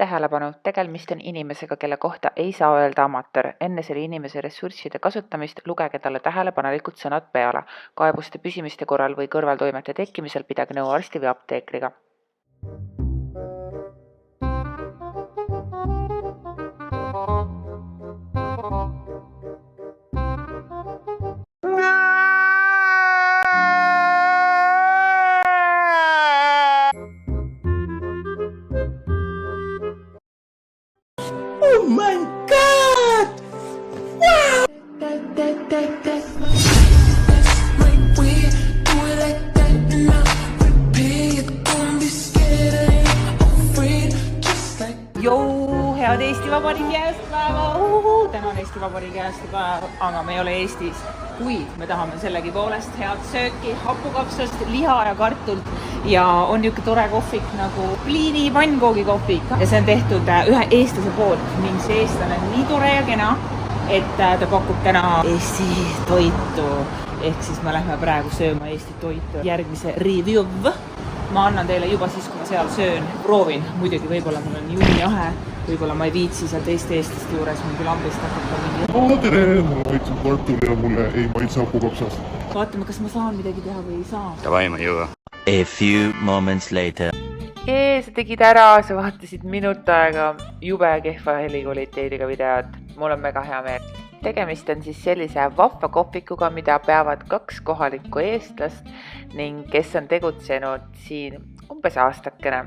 Tähelepanu, tegemist on inimesega, kelle kohta ei saa öelda amatöör. Enne selle inimese ressursside kasutamist lugege talle tähelepanelikult sõnad peale. Kaebuste püsimiste korral või kõrvaltoimete tekkimisel pidage nõu arsti või apteekriga. Oh my God! Wow! Jou, head Eesti Vabariigi aastapäeva! Täna on Eesti Vabariigi aastapäev, aga me ei ole Eestis. Kuid me tahame sellegi poolest head sööki, hapukapsast, liha ja kartult ja on niisugune tore kohvik nagu pliini pannkoogi kohvik ja see on tehtud ühe eestlase poolt ning see eestlane on nii tore ja kena, et ta pakub täna Eesti toitu ehk siis me lähme praegu sööma Eesti toitu. Järgmise review ma annan teile juba siis, kui ma seal söön, proovin. Muidugi võib-olla mul on juuniahe, võib-olla ma ei viitsi seal teiste eestlaste juures mingi lambist hakata mingi... Tere, mulle maitseb kartul ja mulle ei maitse hapukapsast. Vaatame, kas ma saan midagi teha või ei saa. Davai, ma ei jõua. A few moments later. Sa tegid ära, sa vaatasid minut aega jube kehva helikvaliteediga videot. Mul on mega hea meel. Tegemist on siis sellise vahva kohvikuga, mida peavad 2 kohalikku eestlast ning kes on tegutsenud siin umbes aastakene.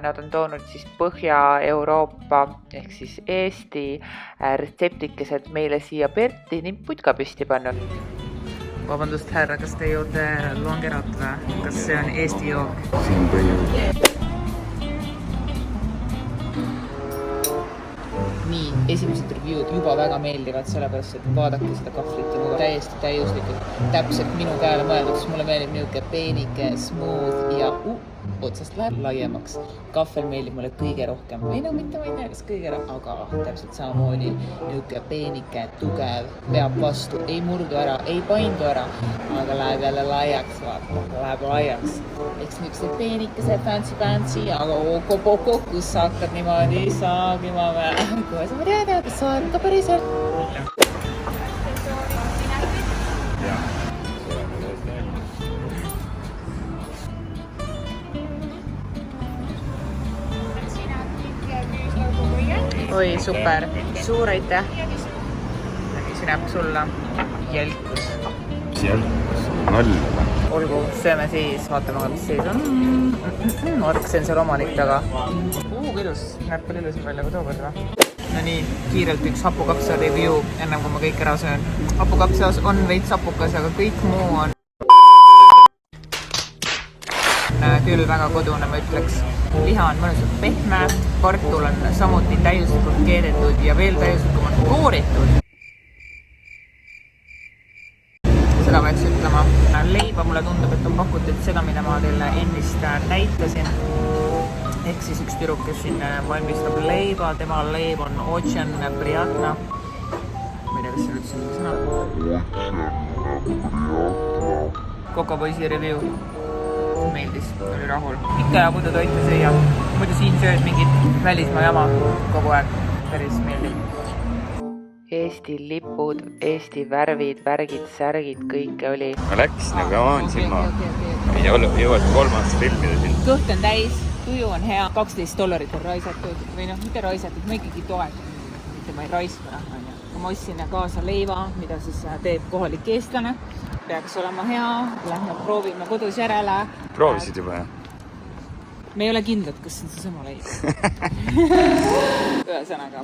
Nad on toonud siis Põhja-Euroopa ehk siis Eesti retseptikesed meile siia Perti ning putka püsti pannud. Vabandust, härra, kas te joote longerat või? Kas see on Eesti jook? See on põhijook. Nii, esimesed review'd juba väga meeldivad, sellepärast, et vaadake seda kahvlit ja täiesti täiuslikult täpselt minu käele mõeldud, siis mulle meeldib niisugune peenike, smooth ja otsast läheb laiemaks. Kahvel meeldib mulle kõige rohkem, või no mitte ma ei tea, kas kõige rohkem, aga täpselt samamoodi niisugune peenike, tugev, peab vastu, ei murdu ära, ei paindu ära, aga läheb jälle laiaks, vaata, läheb laiaks. Eks niisuguse peenikese fancy, aga oko, kus sa hakkad niimoodi saagima või? Kohe saame teada, kas sa oled ka päriselt. Oi, super. Suur aitäh. Sinäb sulla jälkus. Jälkus. Nalja. Olgu, sööme siis, vaatame, mis sees on. Vaadake, see on seal omanik taga. Ilus. Näeb palju ilusam välja kui tookord või? No nii, kiirelt üks hapukapsa review, enne kui ma kõik ära söön. Hapukapsas on veits hapukas, aga kõik muu on küll väga kodune, ma ütleks. Liha on mõnusalt pehme, kartul on samuti täiuslikult keedetud ja veel täiuslikumalt kooritud. Seda peaks ütlema. Leiba mulle tundub, et on pakutud seda, mida ma teile ennist näitasin. Ehk siis üks tüdruk, kes siin valmistab leiba, tema leib on Ocean Priatna. Ma ei tea, kas see üldse mingi sõna. Kokopoisi review. Meeldis, oli rahul. Ikka ja kudu toitu süüa. Muidu siin sööd mingit välismaa jama kogu aeg. Päris meeldib. Eesti lipud, Eesti värvid, värgid, särgid, kõike oli. Ma läks nagu amaan silma. Ei jõuad 3 aastat rippida siin. Kõht on täis, tuju on hea. $12 on raisatud. Või noh, mitte raisatud, ma ikkagi toetan. Mitte ma ei raiska. Ma ostsin kaasa leiva, mida siis teeb kohalik eestlane. Peaks olema hea, lähme proovime kodus järele. Proovisid juba, jah? Me ei ole kindlad, kas see on see sama leib. Ühesõnaga,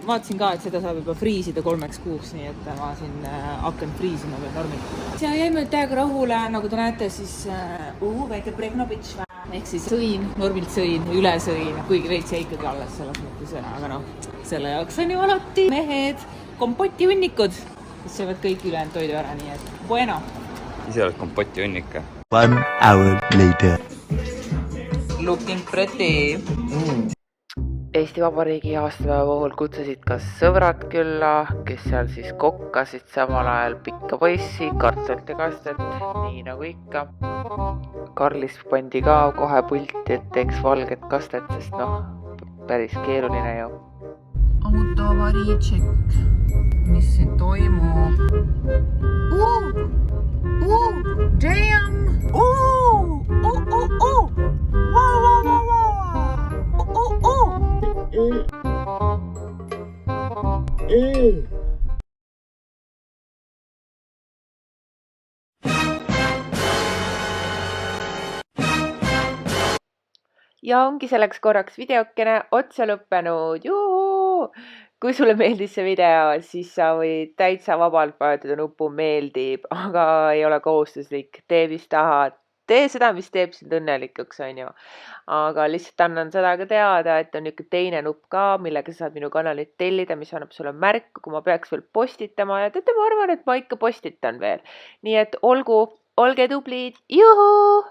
vaatasin ka, et seda saab juba friisida 3 kuuks, nii et ma siin hakkan friisima veel normilt. Ja jäime täiega rahule, nagu te näete, siis väike pregnobitš. Ehk siis sõin, normilt sõin, üle sõin, kuigi veits jäi ikkagi alles selles mõttes, aga noh, selle jaoks on ju alati mehed, kompotihunnikud, kes söövad kõik ülejäänud toidu ära, nii et bueno. Ise oled kompoti hunnika. 1 hour later. Looking pretty. Eesti Vabariigi aastapäeva puhul kutsusid ka sõbrad külla, kes seal siis kokkasid samal ajal pikka poissi, kartulit ja kastet, nii nagu ikka. Karlis pandi ka kohe pulti, et teeks valget kastet, sest noh, päris keeruline ju. Autoavarii tšekk. Mis siin toimub? Damn! Ja ongi selleks korraks videokene otsa lõppenud. Juhu! Kui sulle meeldis see video, siis sa võid täitsa vabalt vajutada nupu meeldib, aga ei ole kohustuslik. Tee, mis tahad. Tee seda, mis teeb sind õnnelikuks, on ju. Aga lihtsalt annan seda ka teada, et on niisugune teine nupp ka, millega sa saad minu kanalit tellida, mis annab sulle märku, kui ma peaks veel postitama. Ja teate, ma arvan, et ma ikka postitan veel. Nii et olge tublid. Juhu!